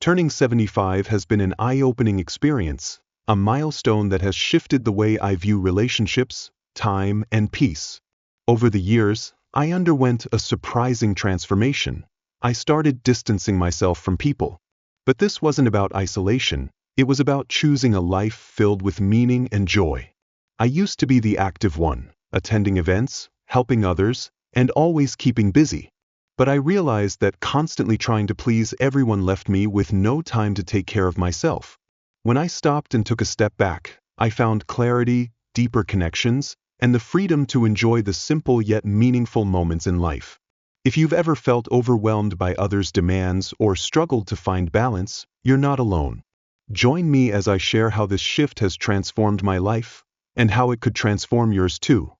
Turning 75 has been an eye-opening experience, a milestone that has shifted the way I view relationships, time, and peace. Over the years, I underwent a surprising transformation. I started distancing myself from people. But this wasn't about isolation, it was about choosing a life filled with meaning and joy. I used to be the active one, attending events, helping others, and always keeping busy. But I realized that constantly trying to please everyone left me with no time to take care of myself. When I stopped and took a step back, I found clarity, deeper connections, and the freedom to enjoy the simple yet meaningful moments in life. If you've ever felt overwhelmed by others' demands or struggled to find balance, you're not alone. Join me as I share how this shift has transformed my life, and how it could transform yours too.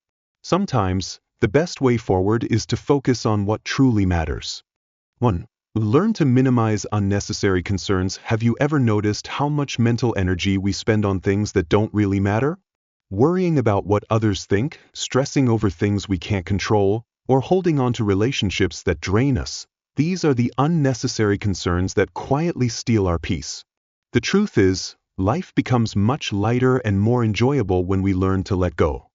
Sometimes, the best way forward is to focus on what truly matters. 1. Learn to minimize unnecessary concerns. Have you ever noticed how much mental energy we spend on things that don't really matter? Worrying about what others think, stressing over things we can't control, or holding on to relationships that drain us. These are the unnecessary concerns that quietly steal our peace. The truth is, life becomes much lighter and more enjoyable when we learn to let go.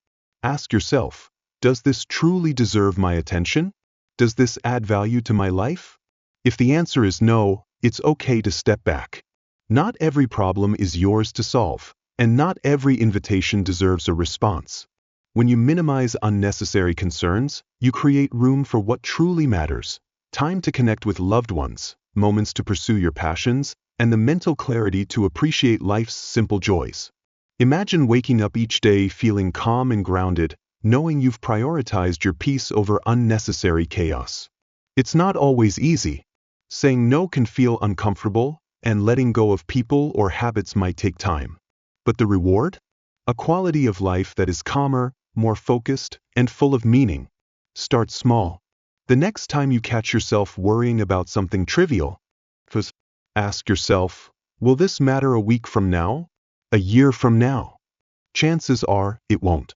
Ask yourself, does this truly deserve my attention? Does this add value to my life? If the answer is no, it's okay to step back. Not every problem is yours to solve, and not every invitation deserves a response. When you minimize unnecessary concerns, you create room for what truly matters: time to connect with loved ones, moments to pursue your passions, and the mental clarity to appreciate life's simple joys. Imagine waking up each day feeling calm and grounded, knowing you've prioritized your peace over unnecessary chaos. It's not always easy. Saying no can feel uncomfortable, and letting go of people or habits might take time. But the reward? A quality of life that is calmer, more focused, and full of meaning. Start small. The next time you catch yourself worrying about something trivial, ask yourself, will this matter a week from now? A year from now? Chances are, it won't.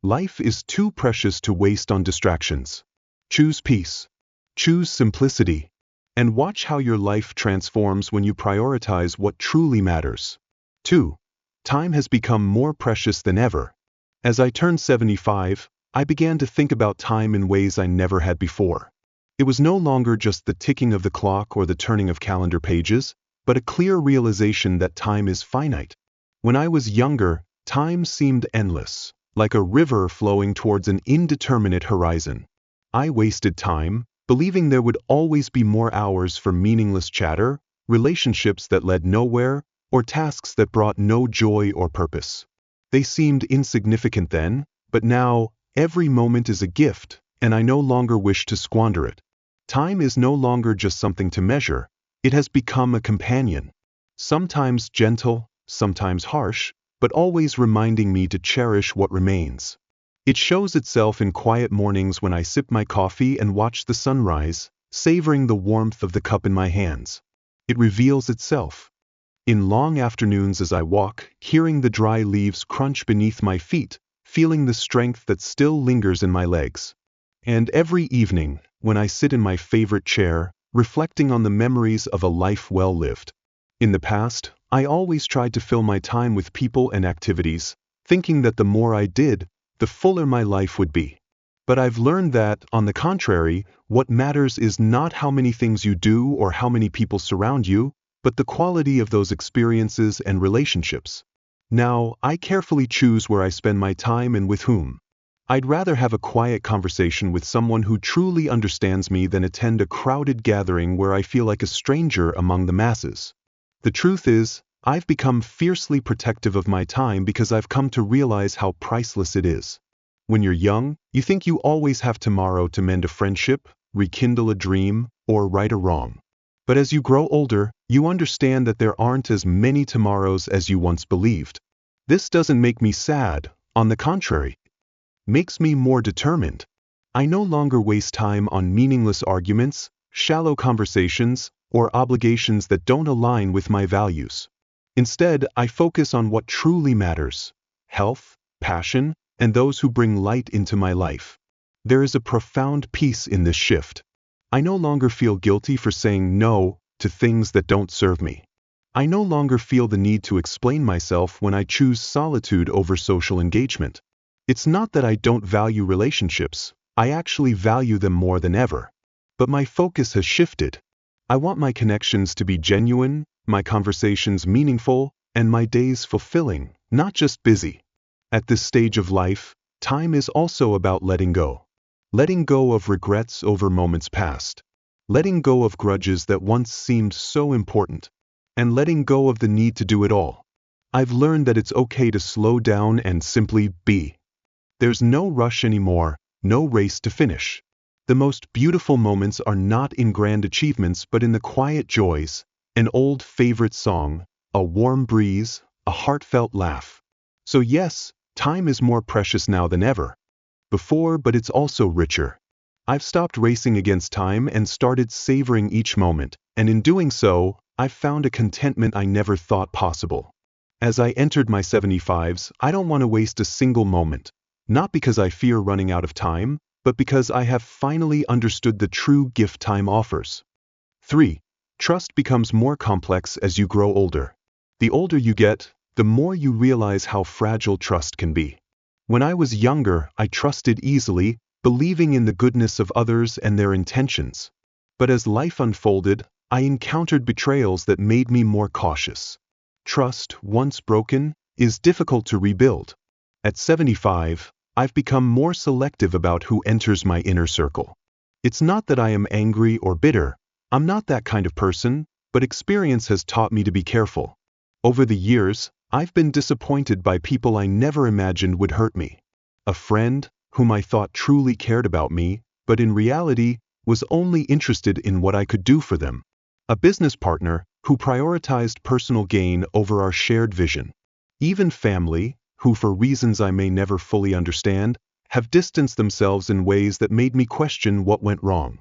Life is too precious to waste on distractions. Choose peace. Choose simplicity. And watch how your life transforms when you prioritize what truly matters. 2. Time has become more precious than ever. As I turned 75, I began to think about time in ways I never had before. It was no longer just the ticking of the clock or the turning of calendar pages, but a clear realization that time is finite. When I was younger, time seemed endless, like a river flowing towards an indeterminate horizon. I wasted time, believing there would always be more hours for meaningless chatter, relationships that led nowhere, or tasks that brought no joy or purpose. They seemed insignificant then, but now, every moment is a gift, and I no longer wish to squander it. Time is no longer just something to measure, it has become a companion. Sometimes gentle, sometimes harsh, but always reminding me to cherish what remains. It shows itself in quiet mornings when I sip my coffee and watch the sunrise, savoring the warmth of the cup in my hands. It reveals itself in long afternoons as I walk, hearing the dry leaves crunch beneath my feet, feeling the strength that still lingers in my legs. And every evening, when I sit in my favorite chair, reflecting on the memories of a life well lived. In the past, I always tried to fill my time with people and activities, thinking that the more I did, the fuller my life would be. But I've learned that, on the contrary, what matters is not how many things you do or how many people surround you, but the quality of those experiences and relationships. Now, I carefully choose where I spend my time and with whom. I'd rather have a quiet conversation with someone who truly understands me than attend a crowded gathering where I feel like a stranger among the masses. The truth is, I've become fiercely protective of my time because I've come to realize how priceless it is. When you're young, you think you always have tomorrow to mend a friendship, rekindle a dream, or right a wrong. But as you grow older, you understand that there aren't as many tomorrows as you once believed. This doesn't make me sad, on the contrary. It makes me more determined. I no longer waste time on meaningless arguments, shallow conversations, or obligations that don't align with my values. Instead, I focus on what truly matters: health, passion, and those who bring light into my life. There is a profound peace in this shift. I no longer feel guilty for saying no, to things that don't serve me. I no longer feel the need to explain myself when I choose solitude over social engagement. It's not that I don't value relationships, I actually value them more than ever. But my focus has shifted. I want my connections to be genuine, my conversations meaningful, and my days fulfilling, not just busy. At this stage of life, time is also about letting go. Letting go of regrets over moments past. Letting go of grudges that once seemed so important. And letting go of the need to do it all. I've learned that it's okay to slow down and simply be. There's no rush anymore, no race to finish. The most beautiful moments are not in grand achievements but in the quiet joys, an old favorite song, a warm breeze, a heartfelt laugh. So yes, time is more precious now than ever before, but it's also richer. I've stopped racing against time and started savoring each moment, and in doing so, I've found a contentment I never thought possible. As I entered my 75s, I don't want to waste a single moment. Not because I fear running out of time, but because I have finally understood the true gift time offers. 3. Trust becomes more complex as you grow older. The older you get, the more you realize how fragile trust can be. When I was younger, I trusted easily, believing in the goodness of others and their intentions. But as life unfolded, I encountered betrayals that made me more cautious. Trust, once broken, is difficult to rebuild. At 75, I've become more selective about who enters my inner circle. It's not that I am angry or bitter, I'm not that kind of person, but experience has taught me to be careful. Over the years, I've been disappointed by people I never imagined would hurt me. A friend, whom I thought truly cared about me, but in reality, was only interested in what I could do for them. A business partner, who prioritized personal gain over our shared vision. Even family, who for reasons I may never fully understand, have distanced themselves in ways that made me question what went wrong.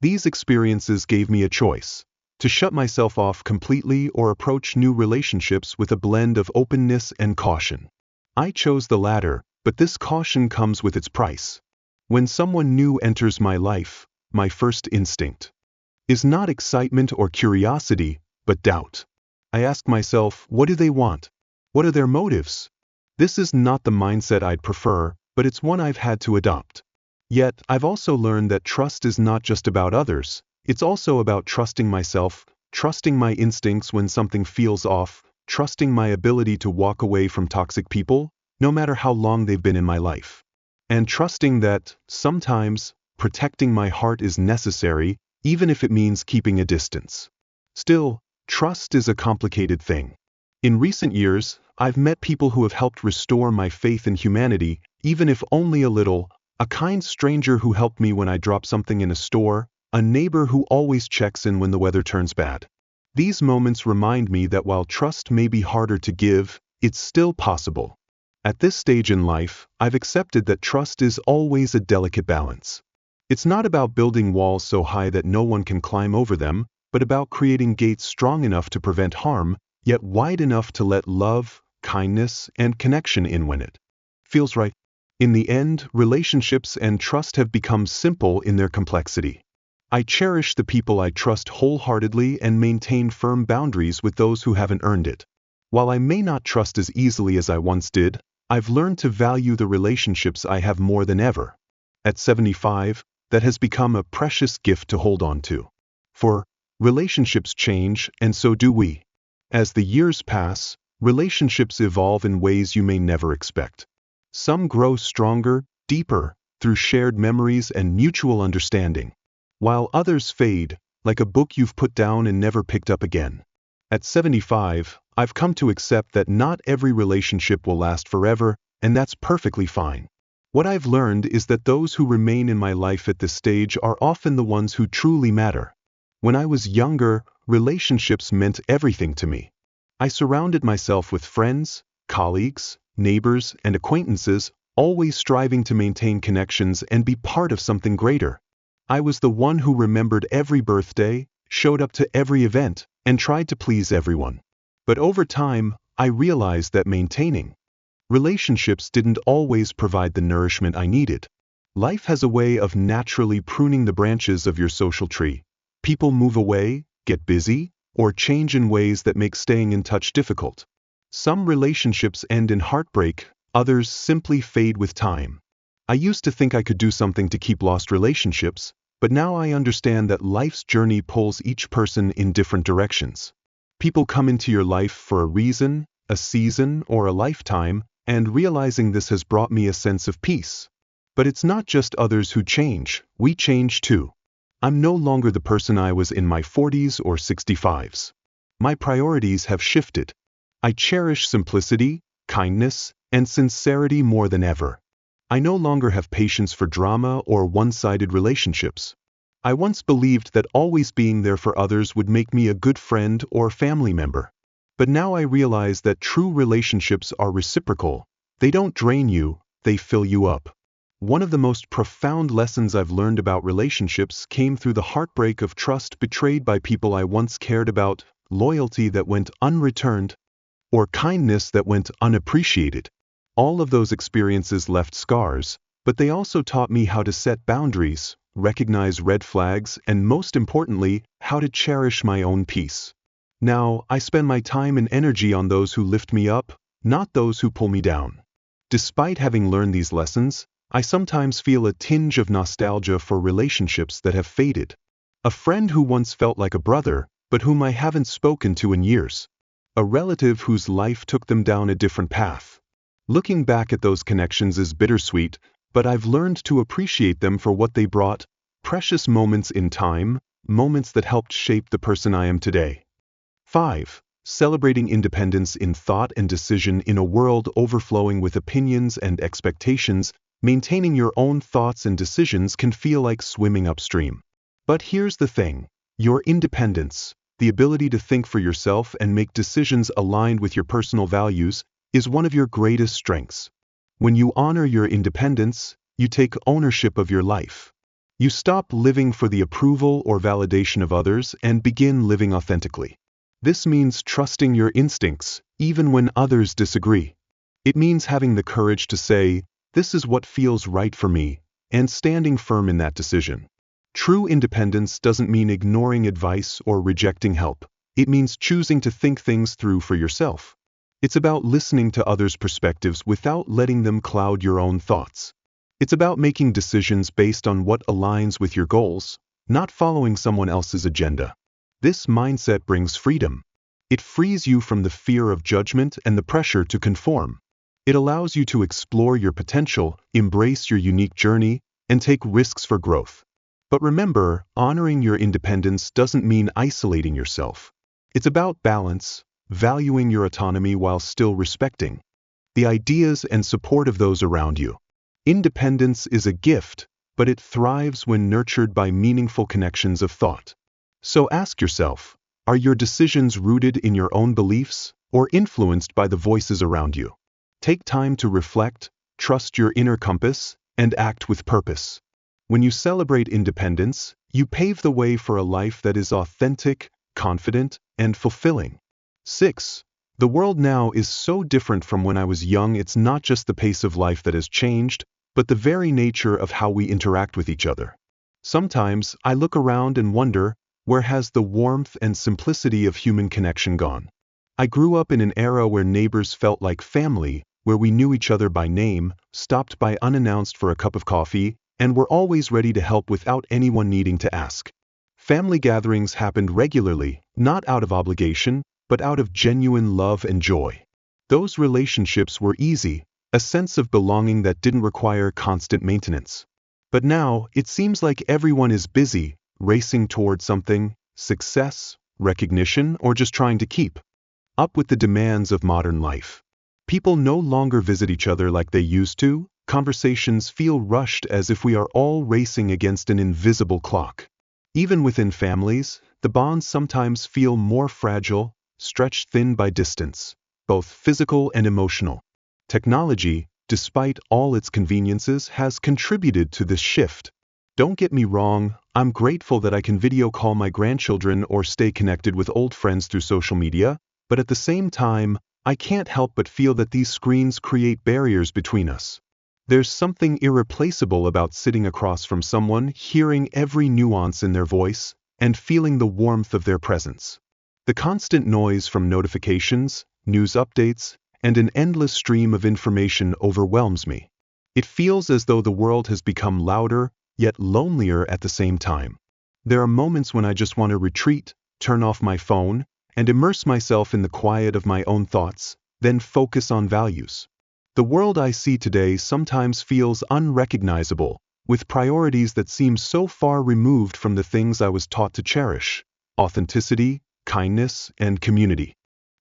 These experiences gave me a choice: to shut myself off completely or approach new relationships with a blend of openness and caution. I chose the latter, but this caution comes with its price. When someone new enters my life, my first instinct is not excitement or curiosity, but doubt. I ask myself, what do they want? What are their motives? This is not the mindset I'd prefer, but it's one I've had to adopt. Yet, I've also learned that trust is not just about others, it's also about trusting myself, trusting my instincts when something feels off, trusting my ability to walk away from toxic people, no matter how long they've been in my life. And trusting that, sometimes, protecting my heart is necessary, even if it means keeping a distance. Still, trust is a complicated thing. In recent years, I've met people who have helped restore my faith in humanity, even if only a little: a kind stranger who helped me when I dropped something in a store, a neighbor who always checks in when the weather turns bad. These moments remind me that while trust may be harder to give, it's still possible. At this stage in life, I've accepted that trust is always a delicate balance. It's not about building walls so high that no one can climb over them, but about creating gates strong enough to prevent harm, yet wide enough to let love, kindness, and connection in when it feels right. In the end, relationships and trust have become simple in their complexity. I cherish the people I trust wholeheartedly and maintain firm boundaries with those who haven't earned it. While I may not trust as easily as I once did, I've learned to value the relationships I have more than ever. At 75, that has become a precious gift to hold on to. For relationships change, and so do we. As the years pass, relationships evolve in ways you may never expect. Some grow stronger, deeper, through shared memories and mutual understanding, while others fade, like a book you've put down and never picked up again. At 75, I've come to accept that not every relationship will last forever, and that's perfectly fine. What I've learned is that those who remain in my life at this stage are often the ones who truly matter. When I was younger, relationships meant everything to me. I surrounded myself with friends, colleagues, neighbors, and acquaintances, always striving to maintain connections and be part of something greater. I was the one who remembered every birthday, showed up to every event, and tried to please everyone. But over time, I realized that maintaining relationships didn't always provide the nourishment I needed. Life has a way of naturally pruning the branches of your social tree. People move away, get busy, or change in ways that make staying in touch difficult. Some relationships end in heartbreak, others simply fade with time. I used to think I could do something to keep lost relationships, but now I understand that life's journey pulls each person in different directions. People come into your life for a reason, a season, or a lifetime, and realizing this has brought me a sense of peace. But it's not just others who change, we change too. I'm no longer the person I was in my 40s or 65s. My priorities have shifted. I cherish simplicity, kindness, and sincerity more than ever. I no longer have patience for drama or one-sided relationships. I once believed that always being there for others would make me a good friend or family member. But now I realize that true relationships are reciprocal. They don't drain you, they fill you up. One of the most profound lessons I've learned about relationships came through the heartbreak of trust betrayed by people I once cared about, loyalty that went unreturned, or kindness that went unappreciated. All of those experiences left scars, but they also taught me how to set boundaries, recognize red flags, and most importantly, how to cherish my own peace. Now, I spend my time and energy on those who lift me up, not those who pull me down. Despite having learned these lessons, I sometimes feel a tinge of nostalgia for relationships that have faded. A friend who once felt like a brother, but whom I haven't spoken to in years. A relative whose life took them down a different path. Looking back at those connections is bittersweet, but I've learned to appreciate them for what they brought, precious moments in time, moments that helped shape the person I am today. 5. Celebrating independence in thought and decision in a world overflowing with opinions and expectations. Maintaining your own thoughts and decisions can feel like swimming upstream. But here's the thing, your independence, the ability to think for yourself and make decisions aligned with your personal values, is one of your greatest strengths. When you honor your independence, you take ownership of your life. You stop living for the approval or validation of others and begin living authentically. This means trusting your instincts, even when others disagree. It means having the courage to say, "This is what feels right for me," and standing firm in that decision. True independence doesn't mean ignoring advice or rejecting help. It means choosing to think things through for yourself. It's about listening to others' perspectives without letting them cloud your own thoughts. It's about making decisions based on what aligns with your goals, not following someone else's agenda. This mindset brings freedom. It frees you from the fear of judgment and the pressure to conform. It allows you to explore your potential, embrace your unique journey, and take risks for growth. But remember, honoring your independence doesn't mean isolating yourself. It's about balance, valuing your autonomy while still respecting the ideas and support of those around you. Independence is a gift, but it thrives when nurtured by meaningful connections of thought. So ask yourself, are your decisions rooted in your own beliefs or influenced by the voices around you? Take time to reflect, trust your inner compass, and act with purpose. When you celebrate independence, you pave the way for a life that is authentic, confident, and fulfilling. 6. The world now is so different from when I was young. It's not just the pace of life that has changed, but the very nature of how we interact with each other. Sometimes I look around and wonder, where has the warmth and simplicity of human connection gone? I grew up in an era where neighbors felt like family, where we knew each other by name, stopped by unannounced for a cup of coffee, and were always ready to help without anyone needing to ask. Family gatherings happened regularly, not out of obligation, but out of genuine love and joy. Those relationships were easy, a sense of belonging that didn't require constant maintenance. But now, it seems like everyone is busy, racing toward something, success, recognition, or just trying to keep up with the demands of modern life. People no longer visit each other like they used to. Conversations feel rushed as if we are all racing against an invisible clock. Even within families, the bonds sometimes feel more fragile, stretched thin by distance, both physical and emotional. Technology, despite all its conveniences, has contributed to this shift. Don't get me wrong, I'm grateful that I can video call my grandchildren or stay connected with old friends through social media, but at the same time, I can't help but feel that these screens create barriers between us. There's something irreplaceable about sitting across from someone, hearing every nuance in their voice, and feeling the warmth of their presence. The constant noise from notifications, news updates, and an endless stream of information overwhelms me. It feels as though the world has become louder, yet lonelier at the same time. There are moments when I just want to retreat, turn off my phone, and immerse myself in the quiet of my own thoughts, then focus on values. The world I see today sometimes feels unrecognizable, with priorities that seem so far removed from the things I was taught to cherish: authenticity, kindness, and community.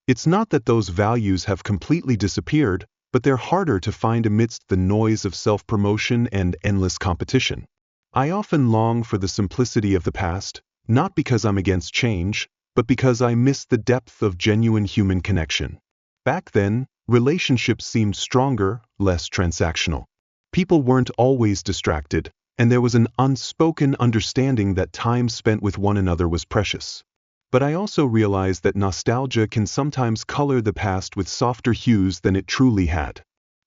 It's not that those values have completely disappeared, but they're harder to find amidst the noise of self-promotion and endless competition. I often long for the simplicity of the past, not because I'm against change, but because I miss the depth of genuine human connection. Back then, relationships seemed stronger, less transactional. People weren't always distracted, and there was an unspoken understanding that time spent with one another was precious. But I also realized that nostalgia can sometimes color the past with softer hues than it truly had.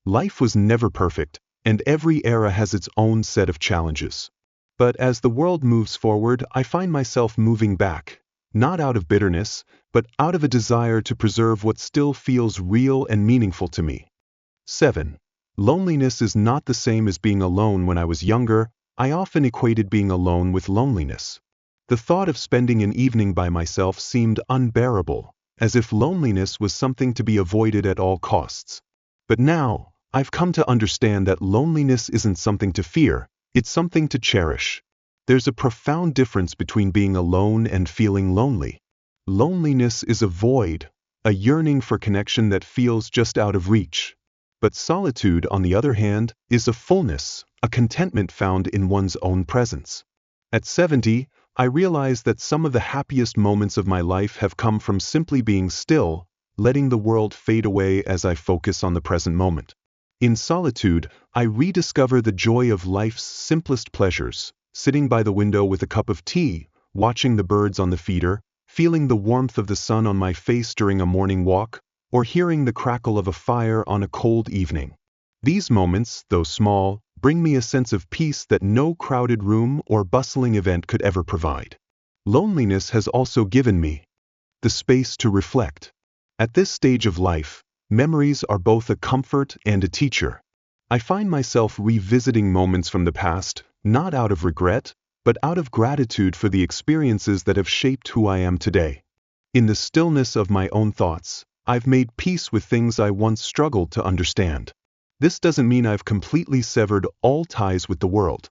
Life was never perfect, and every era has its own set of challenges. But as the world moves forward, I find myself moving back, not out of bitterness, but out of a desire to preserve what still feels real and meaningful to me. 7. Loneliness is not the same as being alone. When I was younger, I often equated being alone with loneliness. The thought of spending an evening by myself seemed unbearable, as if loneliness was something to be avoided at all costs. But now, I've come to understand that loneliness isn't something to fear, it's something to cherish. There's a profound difference between being alone and feeling lonely. Loneliness is a void, a yearning for connection that feels just out of reach. But solitude, on the other hand, is a fullness, a contentment found in one's own presence. At 70, I realized that some of the happiest moments of my life have come from simply being still, letting the world fade away as I focus on the present moment. In solitude, I rediscover the joy of life's simplest pleasures, sitting by the window with a cup of tea, watching the birds on the feeder, feeling the warmth of the sun on my face during a morning walk, or hearing the crackle of a fire on a cold evening. These moments, though small, bring me a sense of peace that no crowded room or bustling event could ever provide. Loneliness has also given me the space to reflect. At this stage of life, memories are both a comfort and a teacher. I find myself revisiting moments from the past, not out of regret, but out of gratitude for the experiences that have shaped who I am today. In the stillness of my own thoughts, I've made peace with things I once struggled to understand. This doesn't mean I've completely severed all ties with the world.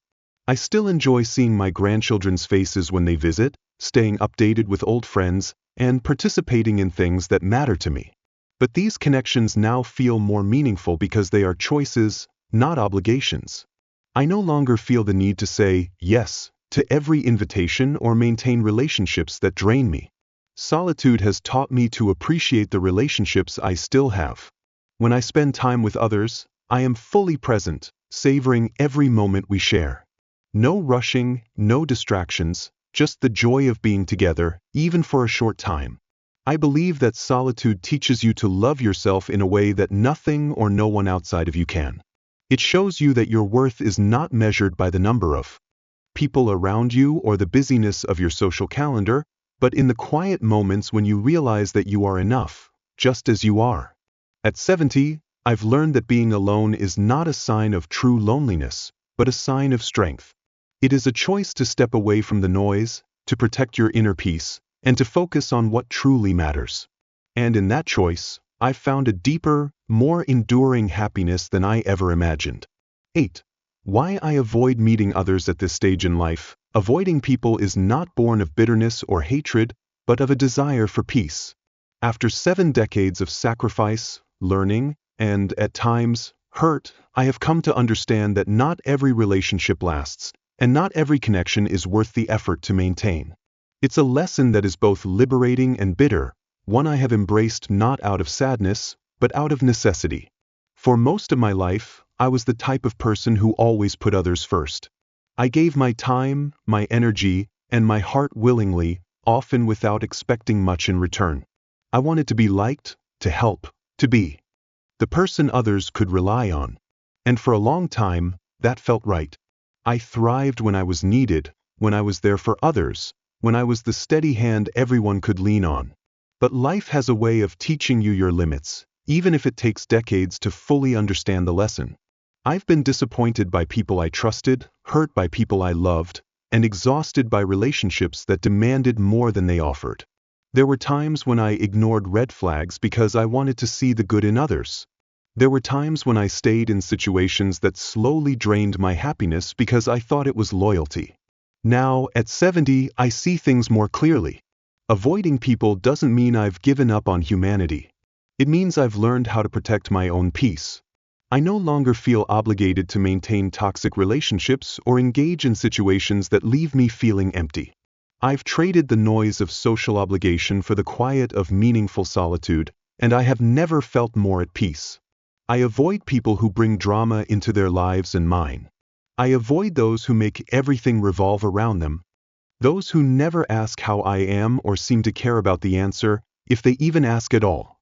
I still enjoy seeing my grandchildren's faces when they visit, staying updated with old friends, and participating in things that matter to me. But these connections now feel more meaningful because they are choices, not obligations. I no longer feel the need to say yes to every invitation or maintain relationships that drain me. Solitude has taught me to appreciate the relationships I still have. When I spend time with others, I am fully present, savoring every moment we share. No rushing, no distractions, just the joy of being together, even for a short time. I believe that solitude teaches you to love yourself in a way that nothing or no one outside of you can. It shows you that your worth is not measured by the number of people around you or the busyness of your social calendar, but in the quiet moments when you realize that you are enough, just as you are. At 70, I've learned that being alone is not a sign of true loneliness, but a sign of strength. It is a choice to step away from the noise, to protect your inner peace, and to focus on what truly matters. And in that choice, I've found a deeper, more enduring happiness than I ever imagined. 8. Why I avoid meeting others at this stage in life. Avoiding people is not born of bitterness or hatred, but of a desire for peace. After 7 decades of sacrifice, learning, and, at times, hurt, I have come to understand that not every relationship lasts, and not every connection is worth the effort to maintain. It's a lesson that is both liberating and bitter, one I have embraced not out of sadness, but out of necessity. For most of my life, I was the type of person who always put others first. I gave my time, my energy, and my heart willingly, often without expecting much in return. I wanted to be liked, to help, to be the person others could rely on. And for a long time, that felt right. I thrived when I was needed, when I was there for others, when I was the steady hand everyone could lean on. But life has a way of teaching you your limits, even if it takes decades to fully understand the lesson. I've been disappointed by people I trusted, hurt by people I loved, and exhausted by relationships that demanded more than they offered. There were times when I ignored red flags because I wanted to see the good in others. There were times when I stayed in situations that slowly drained my happiness because I thought it was loyalty. Now, at 70, I see things more clearly. Avoiding people doesn't mean I've given up on humanity. It means I've learned how to protect my own peace. I no longer feel obligated to maintain toxic relationships or engage in situations that leave me feeling empty. I've traded the noise of social obligation for the quiet of meaningful solitude, and I have never felt more at peace. I avoid people who bring drama into their lives and mine. I avoid those who make everything revolve around them. Those who never ask how I am or seem to care about the answer, if they even ask at all.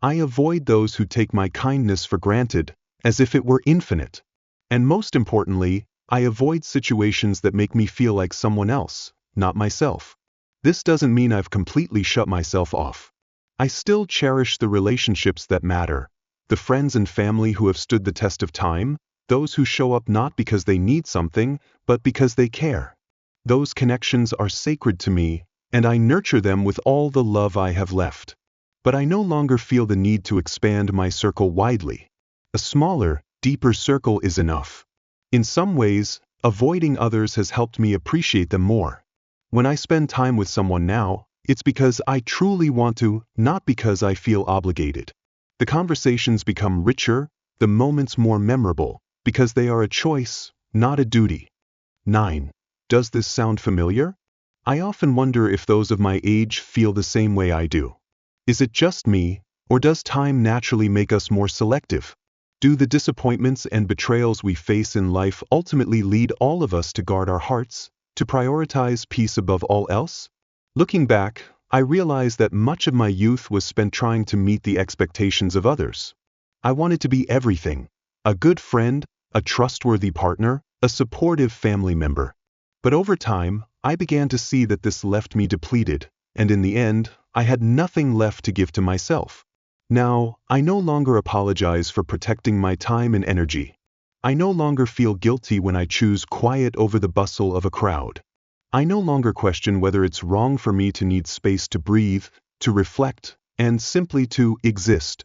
I avoid those who take my kindness for granted, as if it were infinite. And most importantly, I avoid situations that make me feel like someone else, not myself. This doesn't mean I've completely shut myself off. I still cherish the relationships that matter, the friends and family who have stood the test of time, those who show up not because they need something, but because they care. Those connections are sacred to me, and I nurture them with all the love I have left. But I no longer feel the need to expand my circle widely. A smaller, deeper circle is enough. In some ways, avoiding others has helped me appreciate them more. When I spend time with someone now, it's because I truly want to, not because I feel obligated. The conversations become richer, the moments more memorable, because they are a choice, not a duty. 9. Does this sound familiar? I often wonder if those of my age feel the same way I do. Is it just me, or does time naturally make us more selective? Do the disappointments and betrayals we face in life ultimately lead all of us to guard our hearts, to prioritize peace above all else? Looking back, I realize that much of my youth was spent trying to meet the expectations of others. I wanted to be everything: a good friend, a trustworthy partner, a supportive family member. But over time, I began to see that this left me depleted, and in the end, I had nothing left to give to myself. Now, I no longer apologize for protecting my time and energy. I no longer feel guilty when I choose quiet over the bustle of a crowd. I no longer question whether it's wrong for me to need space to breathe, to reflect, and simply to exist.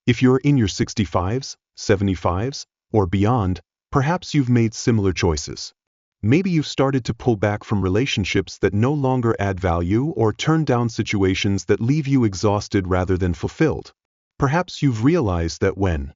If you're in your 65s, 75s, or beyond, perhaps you've made similar choices. Maybe you've started to pull back from relationships that no longer add value or turn down situations that leave you exhausted rather than fulfilled. Perhaps you've realized that when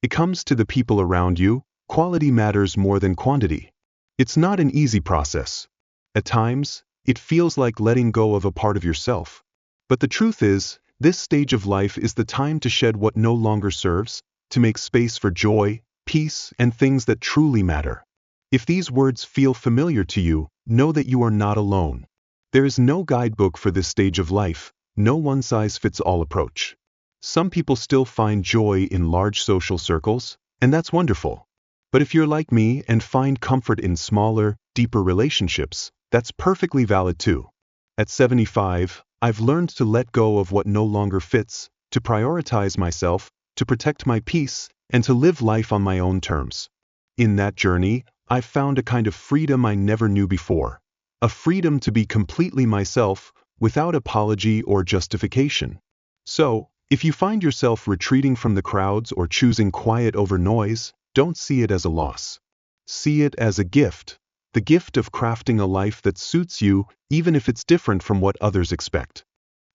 it comes to the people around you, quality matters more than quantity. It's not an easy process. At times, it feels like letting go of a part of yourself. But the truth is, this stage of life is the time to shed what no longer serves, to make space for joy, peace, and things that truly matter. If these words feel familiar to you, know that you are not alone. There is no guidebook for this stage of life, no one-size-fits-all approach. Some people still find joy in large social circles, and that's wonderful. But if you're like me and find comfort in smaller, deeper relationships, that's perfectly valid too. At 75, I've learned to let go of what no longer fits, to prioritize myself, to protect my peace, and to live life on my own terms. In that journey, I've found a kind of freedom I never knew before. A freedom to be completely myself, without apology or justification. So, if you find yourself retreating from the crowds or choosing quiet over noise, don't see it as a loss. See it as a gift. The gift of crafting a life that suits you, even if it's different from what others expect.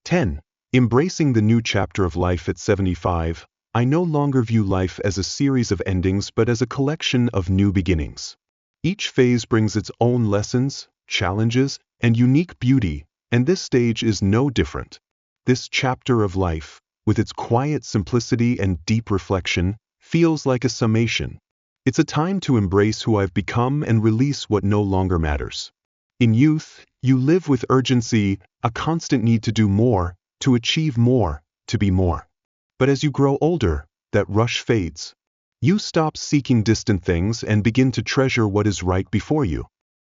10. Embracing the new chapter of life at 75, I no longer view life as a series of endings but as a collection of new beginnings. Each phase brings its own lessons, challenges, and unique beauty, and this stage is no different. This chapter of life, with its quiet simplicity and deep reflection, feels like a summation. It's a time to embrace who I've become and release what no longer matters. In youth, you live with urgency, a constant need to do more, to achieve more, to be more. But as you grow older, that rush fades. You stop seeking distant things and begin to treasure what is right before you.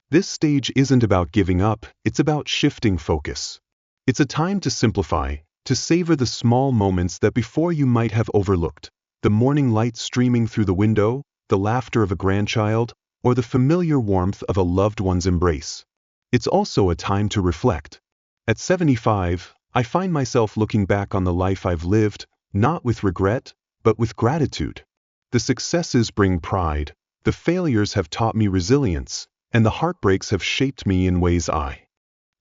This stage isn't about giving up, it's about shifting focus. It's a time to simplify, to savor the small moments that before you might have overlooked. The morning light streaming through the window, the laughter of a grandchild, or the familiar warmth of a loved one's embrace. It's also a time to reflect. At 75, I find myself looking back on the life I've lived, not with regret, but with gratitude. The successes bring pride, the failures have taught me resilience, and the heartbreaks have shaped me in ways I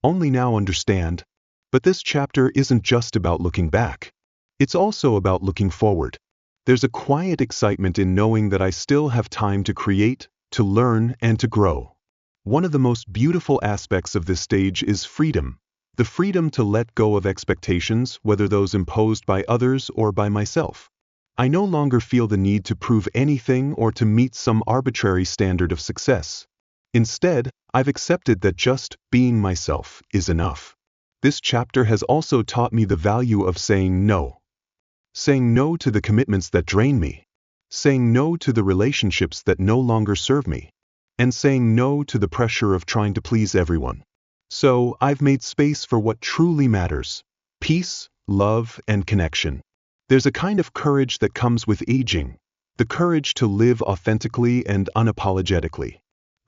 only now understand. But this chapter isn't just about looking back. It's also about looking forward. There's a quiet excitement in knowing that I still have time to create, to learn, and to grow. One of the most beautiful aspects of this stage is freedom. The freedom to let go of expectations, whether those imposed by others or by myself. I no longer feel the need to prove anything or to meet some arbitrary standard of success. Instead, I've accepted that just being myself is enough. This chapter has also taught me the value of saying no. Saying no to the commitments that drain me. Saying no to the relationships that no longer serve me. And saying no to the pressure of trying to please everyone. So, I've made space for what truly matters. Peace, love, and connection. There's a kind of courage that comes with aging. The courage to live authentically and unapologetically.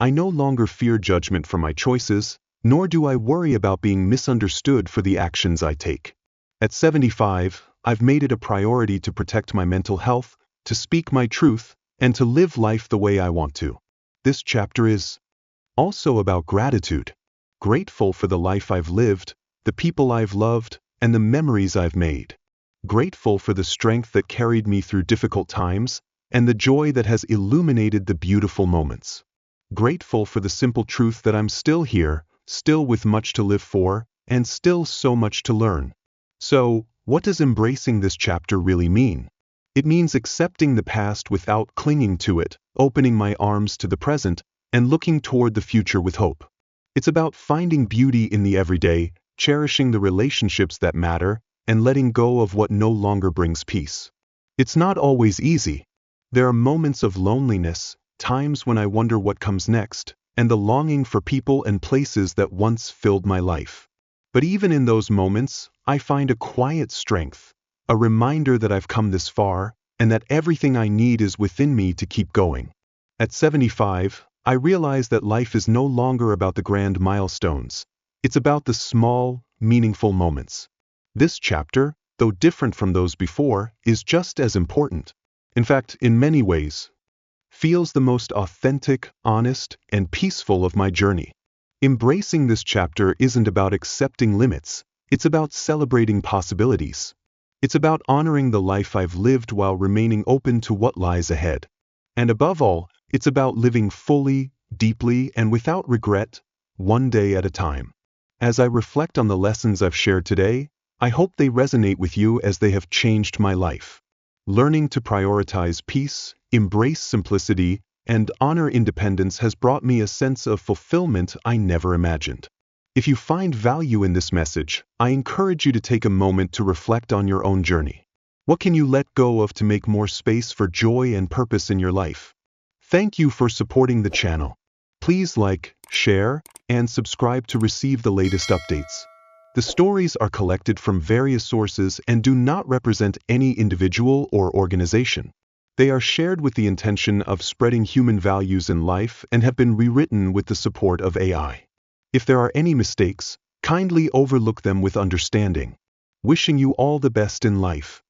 I no longer fear judgment for my choices, nor do I worry about being misunderstood for the actions I take. At 75, I've made it a priority to protect my mental health, to speak my truth, and to live life the way I want to. This chapter is also about gratitude. Grateful for the life I've lived, the people I've loved, and the memories I've made. Grateful for the strength that carried me through difficult times, and the joy that has illuminated the beautiful moments. Grateful for the simple truth that I'm still here, still with much to live for, and still so much to learn. So, what does embracing this chapter really mean? It means accepting the past without clinging to it, opening my arms to the present, and looking toward the future with hope. It's about finding beauty in the everyday, cherishing the relationships that matter, and letting go of what no longer brings peace. It's not always easy. There are moments of loneliness, times when I wonder what comes next, and the longing for people and places that once filled my life. But even in those moments, I find a quiet strength, a reminder that I've come this far, and that everything I need is within me to keep going. At 75, I realize that life is no longer about the grand milestones. It's about the small, meaningful moments. This chapter, though different from those before, is just as important. In fact, in many ways, feels the most authentic, honest, and peaceful of my journey. Embracing this chapter isn't about accepting limits, it's about celebrating possibilities. It's about honoring the life I've lived while remaining open to what lies ahead. And above all, it's about living fully, deeply, and without regret, one day at a time. As I reflect on the lessons I've shared today, I hope they resonate with you as they have changed my life. Learning to prioritize peace, embrace simplicity, and honor independence has brought me a sense of fulfillment I never imagined. If you find value in this message, I encourage you to take a moment to reflect on your own journey. What can you let go of to make more space for joy and purpose in your life? Thank you for supporting the channel. Please like, share, and subscribe to receive the latest updates. The stories are collected from various sources and do not represent any individual or organization. They are shared with the intention of spreading human values in life and have been rewritten with the support of AI. If there are any mistakes, kindly overlook them with understanding. Wishing you all the best in life.